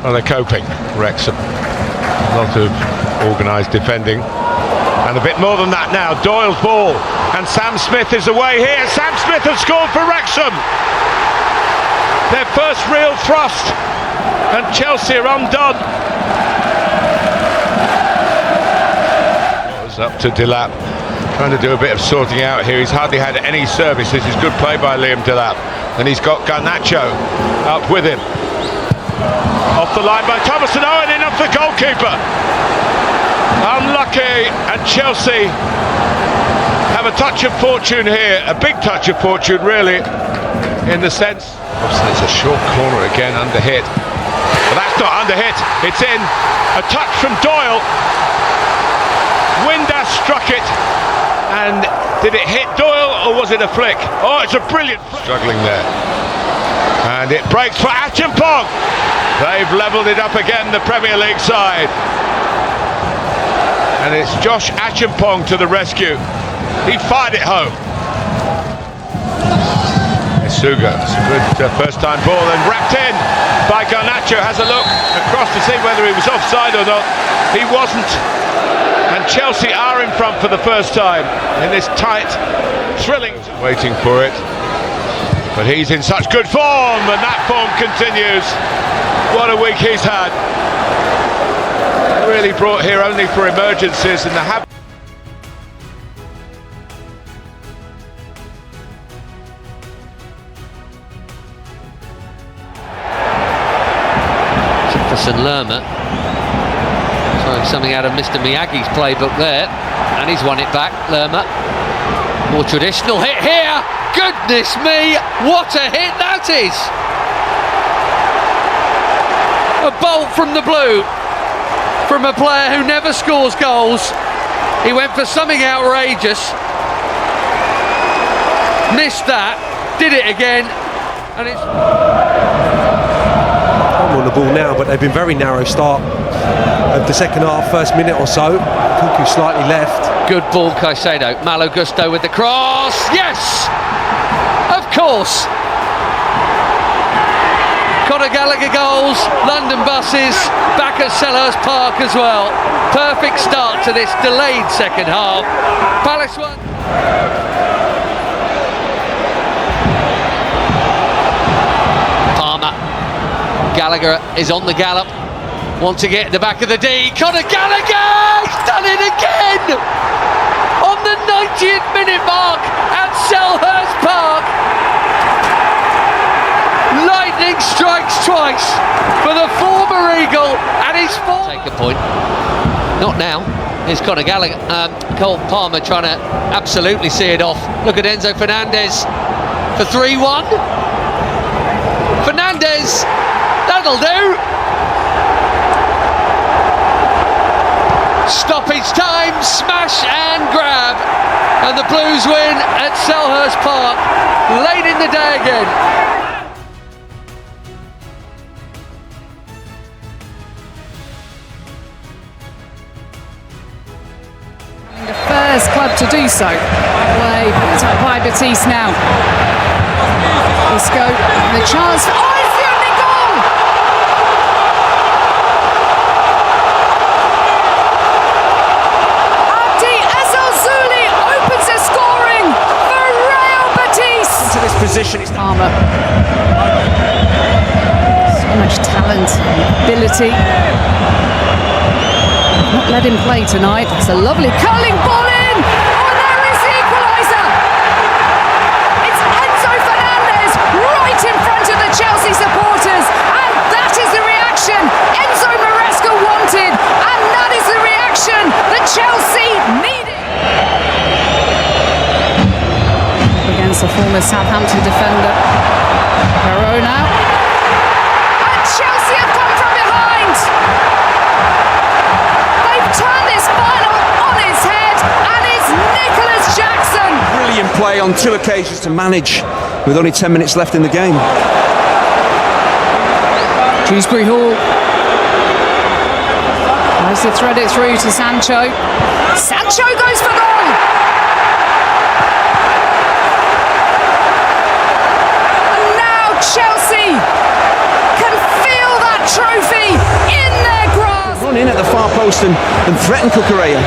Well, they're coping, Wrexham. A lot of organised defending. And a bit more than that now. Doyle's ball. And Sam Smith is away here. Sam Smith has scored for Wrexham. Their first real thrust. And Chelsea are undone. It was up to Delap. Trying to do a bit of sorting out here. He's hardly had any service. This is good play by Liam Delap. And he's got Garnacho up with him. Off the line by Thomas and Owen, in off the goalkeeper. Unlucky, and Chelsea have a touch of fortune here, a big touch of fortune really, in the sense. Obviously it's a short corner again, under hit. But that's not under hit, it's in. A touch from Doyle. Windass struck it, and did it hit Doyle or was it a flick? Oh, it's a brilliant struggling there. And it breaks for Acheampong. They've levelled it up again, the Premier League side. And it's Josh Acheampong to the rescue. He fired it home. Suga, it's a good first-time ball, and wrapped in by Garnacho. Has a look across to see whether he was offside or not. He wasn't. And Chelsea are in front for the first time in this tight, thrilling. Waiting for it. But he's in such good form, and that form continues. What a week he's had. Really brought here only for emergencies, and the habit. Jefferson Lerma throwing something out of Mr. Miyagi's playbook there, and he's won it back. Lerma, more traditional hit here. Goodness me, what a hit that is! A bolt from the blue, from a player who never scores goals. He went for something outrageous, missed that, did it again, and it's... I'm on the ball now, but they've been very narrow start of the second half, first minute or so. Cuckoo slightly left. Good ball, Caicedo. Malo Gusto with the cross. Yes! Of course! Conor Gallagher goals, London buses, back at Selhurst Park as well. Perfect start to this delayed second half. Palace won. Palmer. Gallagher is on the gallop. Want to get at the back of the D. Conor Gallagher! He's done it again! On the 90th minute mark at Selhurst Park. Lightning strikes twice for the former Eagle, and he's take a point. Not now. Here's Conor Gallagher. Cole Palmer trying to absolutely see it off. Look at Enzo Fernandez for 3-1. Fernandez, that'll do. Stoppage time, smash and grab, and the Blues win at Selhurst Park late in the day again. The first club to do so. Play picked up by Betis now. Isco, the chance. Oh, it's the only goal! Abdi Ezzalzouli opens the scoring for Real Betis. Into this position, it's Palmer. So much talent, ability. Not let him play tonight. It's a lovely curling ball in. Oh, there is the equaliser. It's Enzo Fernandez right in front of the Chelsea supporters, and that is the reaction Enzo Maresca wanted, and that is the reaction that Chelsea needed. Against the former Southampton defender, Perot now, and Chelsea have come from behind. Turn this final on its head, and it's Nicholas Jackson. brilliant play on two occasions to manage with only 10 minutes left in the game. Dewsbury Hall tries to thread it through to Sancho. Sancho goes for goal. And now Chelsea can feel that trophy post and threaten Cucurella.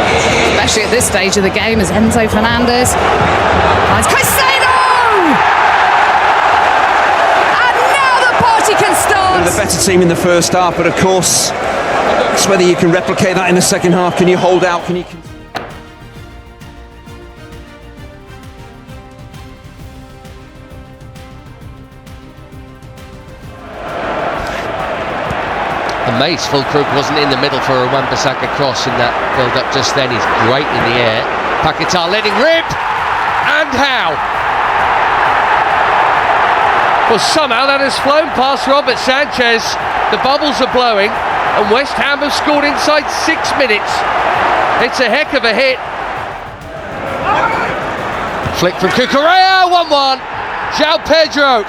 Especially at this stage of the game as Enzo Fernandez finds Caicedo! And now the party can start! The better team in the first half, but of course, it's whether you can replicate that in the second half. Can you hold out? Can you... Amazed Fulkrug wasn't in the middle for a Wan-Bissaka cross in that build-up just then. He's great in the air. Paquetá letting rip, and how? Well, somehow that has flown past Robert Sanchez. The bubbles are blowing, and West Ham have scored inside 6 minutes. It's a heck of a hit. Flick from Cucurella, 1-1. João Pedro.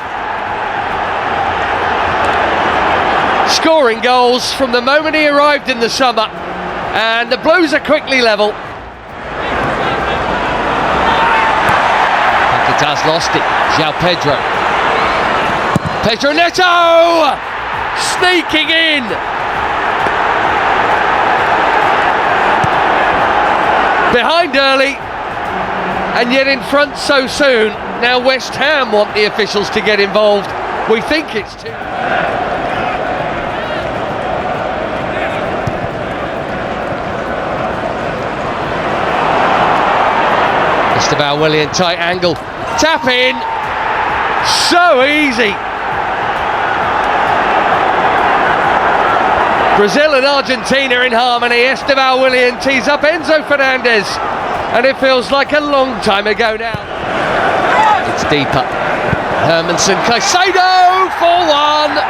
Scoring goals from the moment he arrived in the summer, and the Blues are quickly level. Paquetá's lost it. João Pedro. Pedro Neto sneaking in. Behind early, and yet in front so soon. Now West Ham want the officials to get involved. We think it's too. Esteban Willian, tight angle, tap in, so easy. Brazil and Argentina in harmony. Esteban Willian tees up Enzo Fernandez, and it feels like a long time ago now. It's deeper. Hermansen, Caicedo, 4-1.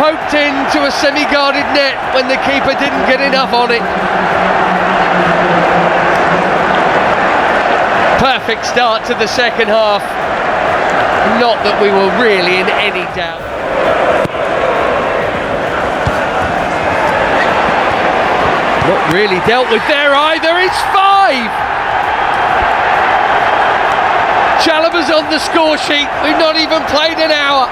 Poked into a semi-guarded net when the keeper didn't get enough on it. Perfect start to the second half. Not that we were really in any doubt. Not really dealt with there either. It's 5. Chalobah's on the score sheet. We've not even played an hour.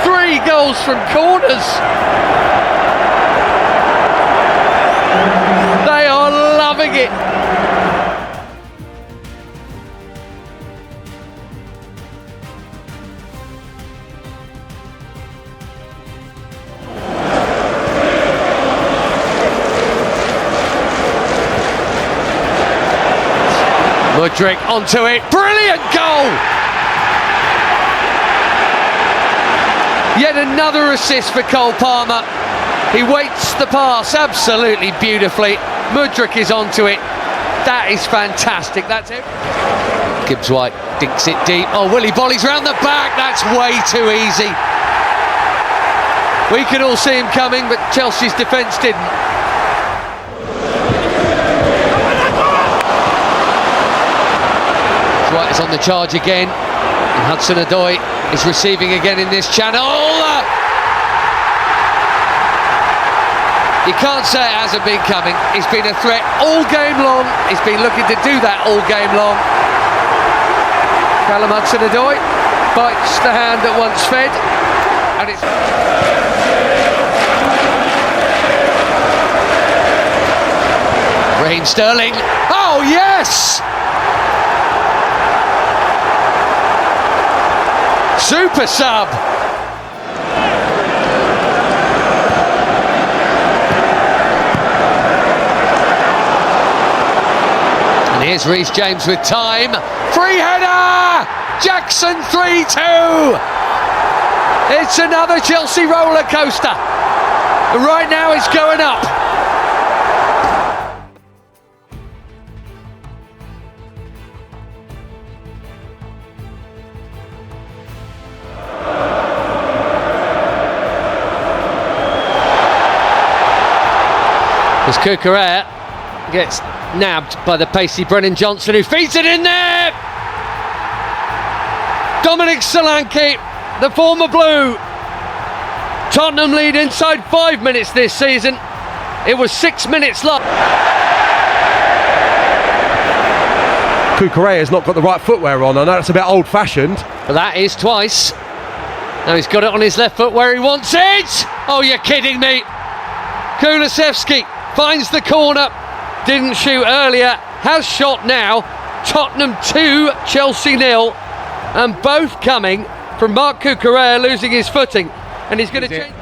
3 goals from corners. They are loving it. Mudryk onto it, brilliant goal! Yet another assist for Cole Palmer. He waits the pass absolutely beautifully. Mudryk is onto it. That is fantastic, that's it. Gibbs White dinks it deep. Oh, Willy Bolly's round the back, that's way too easy. We could all see him coming, but Chelsea's defence didn't. White is on the charge again, and Hudson-Odoi is receiving again in this channel. You can't say it hasn't been coming. He's been a threat all game long. He's been looking to do that all game long. Callum Hudson-Odoi bites the hand that once fed, and it's... Raheem Sterling. Oh yes! Super sub. And here's Reece James with time. Free header! Jackson 3-2. It's another Chelsea roller coaster. Right now it's going up. As Cucurella gets nabbed by the pacey Brennan Johnson, who feeds it in there. Dominic Solanke, the former Blue. Tottenham lead inside 5 minutes this season. It was 6 minutes left. Cucurella's not got the right footwear on. I know it's a bit old-fashioned. But that is twice. Now he's got it on his left foot where he wants it. Oh, you're kidding me. Kulusevski finds the corner, didn't shoot earlier, has shot now. Tottenham 2, Chelsea 0, and both coming from Marc Cucurella losing his footing, and he's going to change.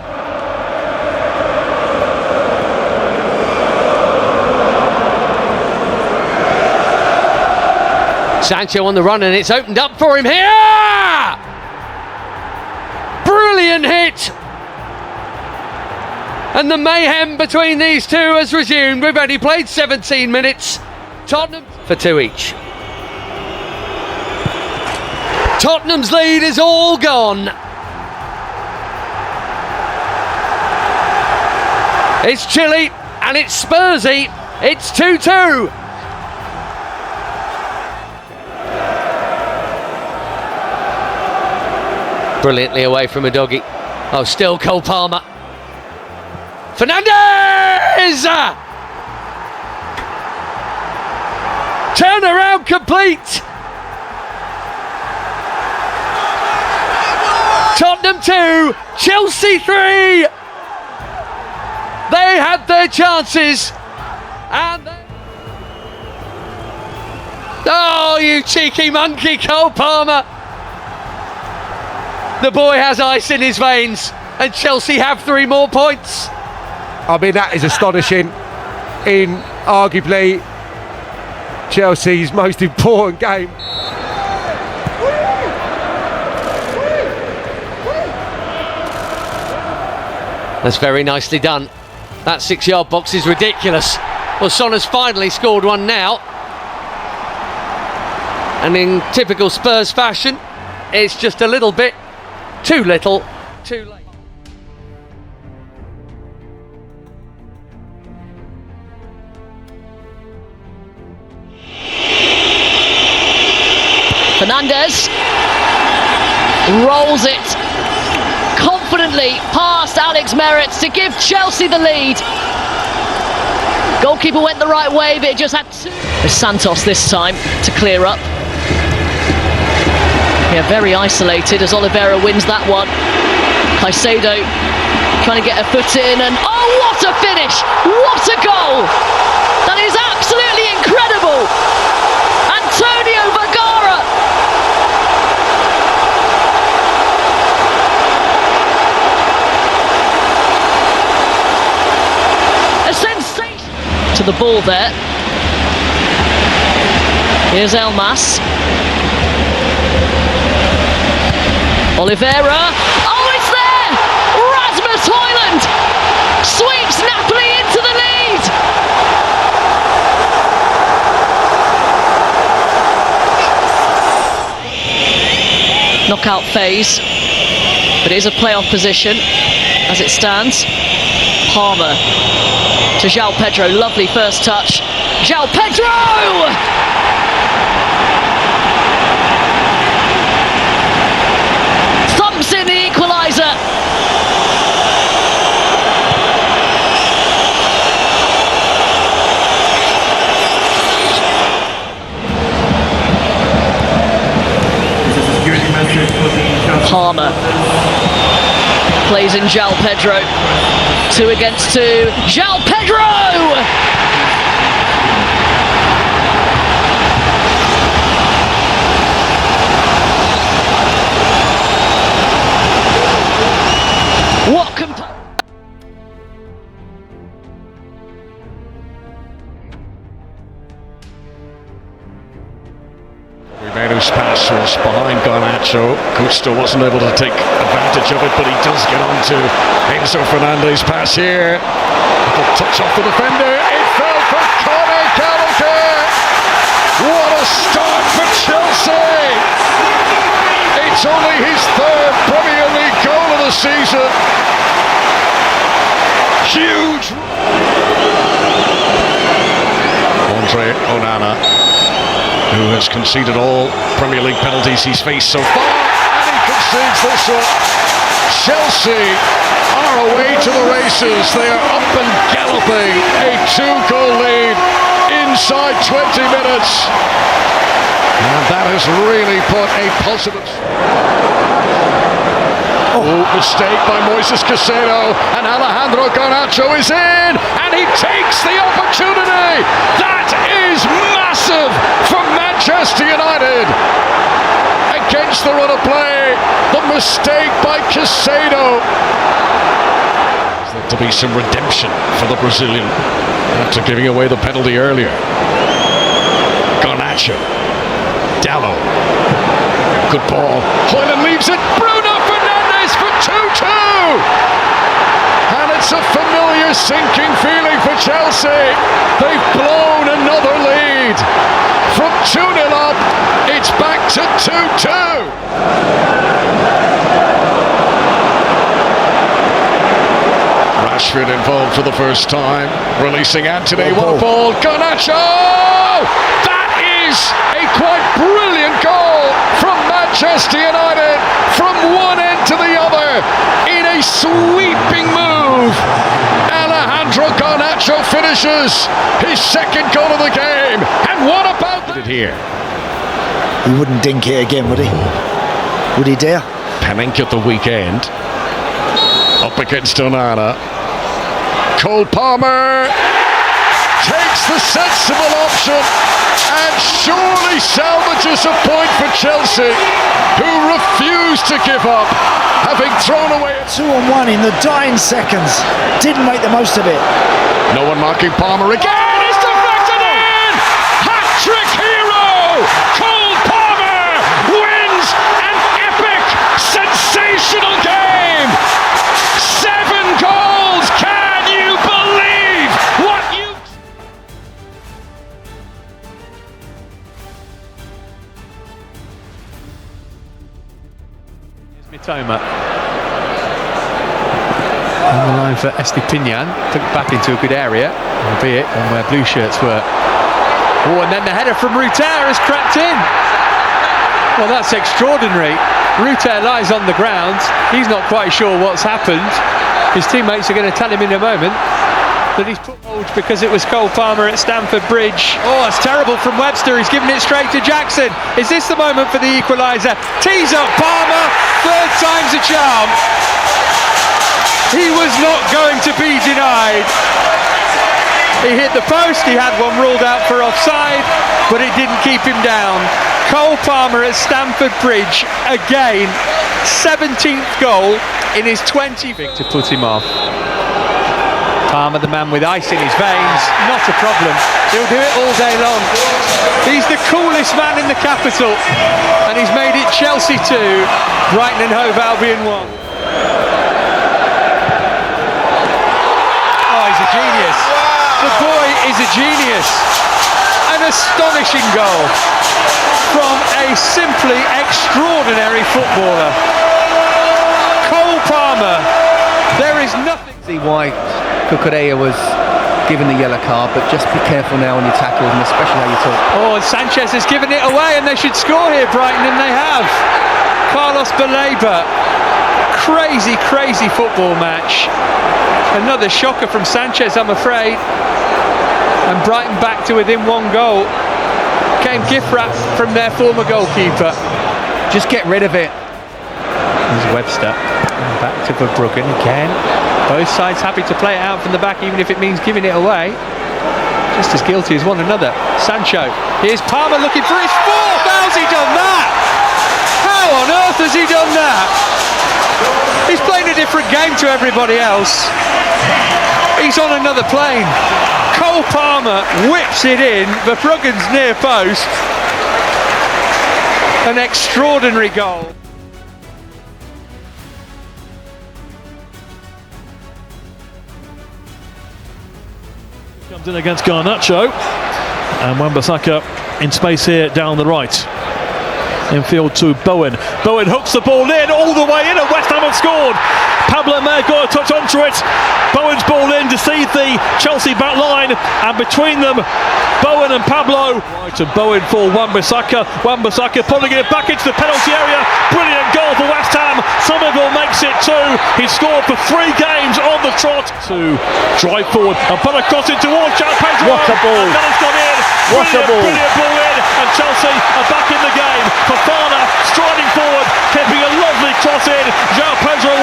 Sancho on the run, and it's opened up for him here! Brilliant hit! And the mayhem between these two has resumed. We've only played 17 minutes. Tottenham for 2 each. Tottenham's lead is all gone. It's chilly and it's Spursy. It's 2-2. Brilliantly away from a doggy. Oh, still Cole Palmer. Fernandes! Turnaround complete. Tottenham 2, Chelsea 3. They had their chances. And oh, you cheeky monkey, Cole Palmer. The boy has ice in his veins, and Chelsea have 3 more points. I mean, that is astonishing in arguably Chelsea's most important game. That's very nicely done. That 6-yard box is ridiculous. Well, Son has finally scored one now. And in typical Spurs fashion, it's just a little bit too little, too late. Fernandes rolls it confidently past Alex Merritt to give Chelsea the lead. Goalkeeper went the right way, but it just had to. There's Santos this time to clear up. Yeah, very isolated as Oliveira wins that one. Caicedo trying to get a foot in, and oh, what a finish! What a goal! That is absolutely incredible! Antonio Vergara! A sensation! To the ball there. Here's Elmas. Oliveira, oh, it's there! Rasmus Højlund sweeps Napoli into the lead! Knockout phase, but it is a playoff position as it stands. Palmer to João Pedro, lovely first touch. João Pedro! In the equaliser. Palmer plays in João Pedro. 2 against 2. João Pedro! What Ribero's pass was behind Garnacho. Gusto wasn't able to take advantage of it, but he does get on to Enzo Fernandez's pass here. Little touch off the defender. It fell for Conor Gallagher. What a start for Chelsea! It's only his 3rd Premier League goal of the season. Huge. Andre Onana, who has conceded all Premier League penalties he's faced so far, and he concedes this one. Chelsea are away to the races. They are up and galloping. A 2-goal lead inside 20 minutes. And that has really put a positive... Oh, mistake by Moises Caicedo, and Alejandro Garnacho is in, and he takes the opportunity. That is massive for Manchester United. Against the run of play, the mistake by Caicedo. There's to be some redemption for the Brazilian after giving away the penalty earlier. Garnacho, Dallo, good ball. Højlund leaves it. Bruno Fernandes for 2-2. And it's a familiar sinking feeling for Chelsea. They've blown another lead. From 2-0 up, it's back to 2-2. Rashford involved for the first time, releasing Anthony. One ball, Garnacho! That is a quite brilliant goal from Manchester United, from one end to the other, in a sweeping move. Alejandro Garnacho finishes his second goal of the game, and what about it here? He wouldn't dink it again, would he? Would he dare? Panenka at the weekend, up against Onana. Cole Palmer takes the sensible option and surely salvages a point for Chelsea, who refuse to give up, having thrown away 2-on-1 in the dying seconds. Didn't make the most of it. No one marking Palmer again. It's deflected in. Hat-trick hero Cole Palmer wins an epic, sensational game. 7 goals. Can you believe what you? Mitoma on the line for Estepinian, took it back into a good area, albeit on where blue shirts were. Oh, and then the header from Ruter has crept in. Well, that's extraordinary. Ruter lies on the ground. He's not quite sure what's happened. His teammates are going to tell him in a moment that he's put hold because it was Cole Palmer at Stamford Bridge. Oh, it's terrible from Webster. He's given it straight to Jackson. Is this the moment for the equaliser? Tees up Palmer. Third time's a charm. He was not going to be denied. He hit the post. He had one ruled out for offside, but it didn't keep him down. Cole Palmer at Stamford Bridge again. 17th goal in his 20th to put him off. Palmer, the man with ice in his veins, not a problem. He'll do it all day long. He's the coolest man in the capital, and he's made it Chelsea 2, Brighton and Hove Albion 1. Oh, he's a genius. The boy is a genius. An astonishing goal from a simply extraordinary footballer. Cole Palmer, there is nothing. See why Cucurella was given the yellow card, but just be careful now on your tackles, and especially how you talk. Oh, and Sanchez has given it away, and they should score here, Brighton, and they have. Carlos Baleba. Crazy, crazy football match. Another shocker from Sanchez, I'm afraid. And Brighton back to within 1 goal. Came gift wrap from their former goalkeeper. Just get rid of it. There's Webster. And back to Verbruggen again. Both sides happy to play it out from the back, even if it means giving it away. Just as guilty as one another. Sancho. Here's Palmer looking for his 4th. How's he done that? How on earth has he done that? He's playing a different game to everybody else. He's on another plane. Cole Palmer whips it in. Verbruggen's near post. An extraordinary goal. Comes in against Garnacho, and Wan-Bissaka in space here down the right. Infield to Bowen. Bowen hooks the ball in, all the way in, and West Ham have scored. Pablo may have got a touch onto it. Bowen's ball in to see the Chelsea back line, and between them, Bowen and Pablo. Right, and Bowen for Wan-Bissaka. Wan-Bissaka pulling it back into the penalty area. Brilliant goal for West Ham. Somerville makes it 2. He's scored for 3 games on the trot. To drive forward and put a cross in towards João Pedro. What a ball! And then it's gone in. What a ball! Brilliant ball in, and Chelsea are back in the game. Fofana striding forward, keeping a lovely cross in. João Pedro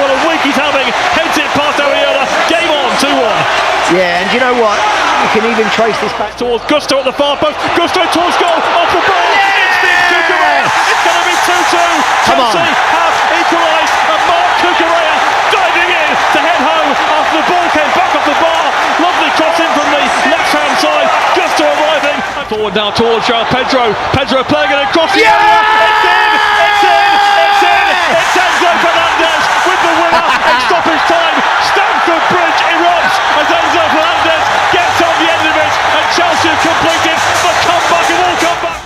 know what? You can even trace this back towards Gusto at the far post. Gusto towards goal, off the ball. It's Cucurella. It's going to be 2-2. Chelsea have equalised, and Mark Cucurella diving in to head home after the ball came back off the bar. Lovely cross in from the left-hand side. Gusto arriving. Forward now towards João Pedro. Pedro playing it across the area. It's in. It's in. It's in. It's Enzo Fernandez with the winner in stoppage time. Stamford Bridge erupts as Enzo Fernandez gets on the end of it, and Chelsea have completed the comeback of all comebacks.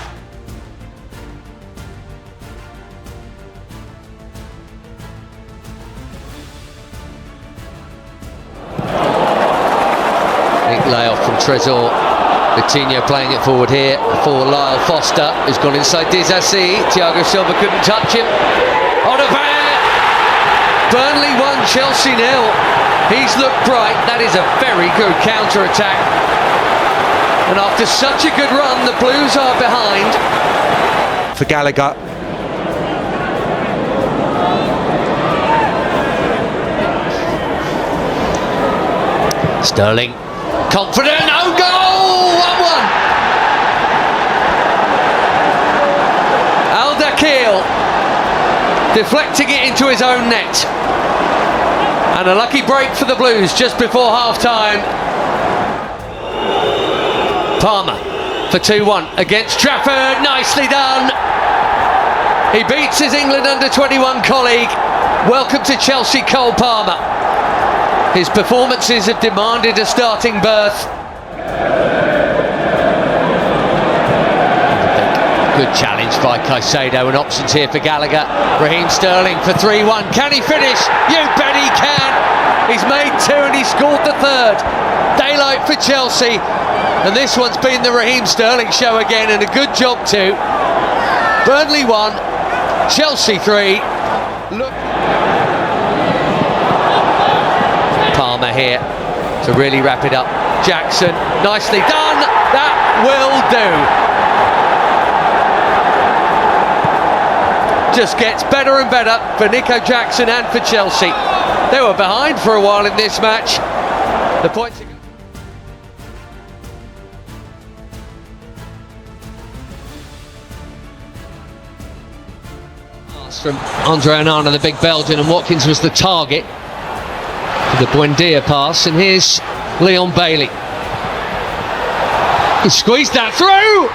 Big layoff from Trezor. Coutinho playing it forward here for Lyle Foster, who's gone inside Disasi. Thiago Silva couldn't touch him. Odegaard! Burnley 1, Chelsea 0. He's looked bright. That is a very good counter-attack. And after such a good run, the Blues are behind. For Gallagher. Sterling, confident, no goal! 1-1. Al-Dakhil deflecting it into his own net. And a lucky break for the Blues just before half-time. Palmer for 2-1 against Trafford, nicely done. He beats his England under-21 colleague. Welcome to Chelsea, Cole Palmer. His performances have demanded a starting berth. Good challenge by Caicedo, and options here for Gallagher. Raheem Sterling for 3-1. Can he finish? You bet he can. He's made 2 and he scored the 3rd. Daylight for Chelsea. And this one's been the Raheem Sterling show again, and a good job too. Burnley 1, Chelsea 3. Look. Palmer here to really wrap it up. Jackson, nicely done. That will do. Just gets better and better for Nico Jackson and for Chelsea. They were behind for a while in this match. The points from Andre Onana, the big Belgian, and Watkins was the target for the Buendia pass. And here's Leon Bailey. He squeezed that through.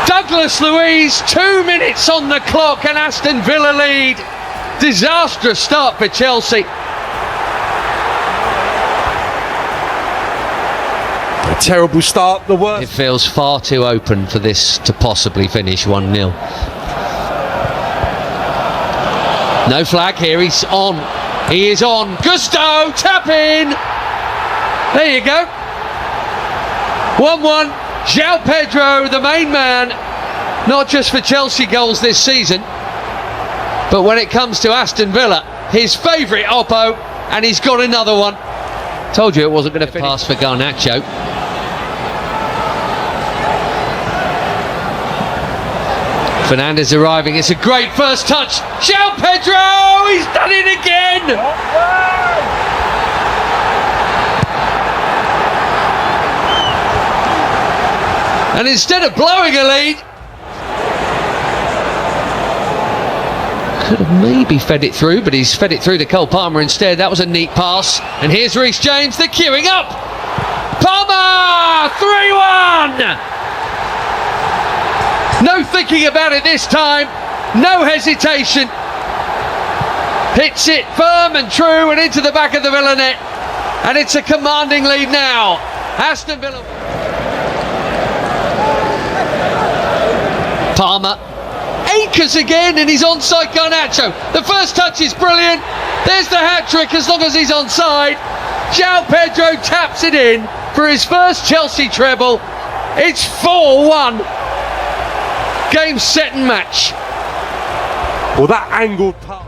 Douglas Luiz, 2 minutes on the clock, and Aston Villa lead. Disastrous start for Chelsea. A terrible start, the worst. It feels far too open for this to possibly finish 1-0. No flag here, he's on. He is on. Gusto, tap in. There you go. 1-1. João Pedro, the main man, not just for Chelsea goals this season, but when it comes to Aston Villa, his favourite oppo, and he's got another one. Told you it wasn't going to finish. Pass for Garnacho. Fernandez arriving, it's a great first touch. João Pedro, he's done it again! And instead of blowing a lead, could have maybe fed it through, but he's fed it through to Cole Palmer instead. That was a neat pass. And here's Reece James, they're queuing up. Palmer, 3-1! No thinking about it this time, no hesitation. Hits it firm and true and into the back of the Villa net. And it's a commanding lead now. Aston Villa. Palmer. Akers again, and he's onside Garnacho. The first touch is brilliant. There's the hat-trick as long as he's onside. João Pedro taps it in for his first Chelsea treble. It's 4-1. Game, set and match. Well, that angled pass.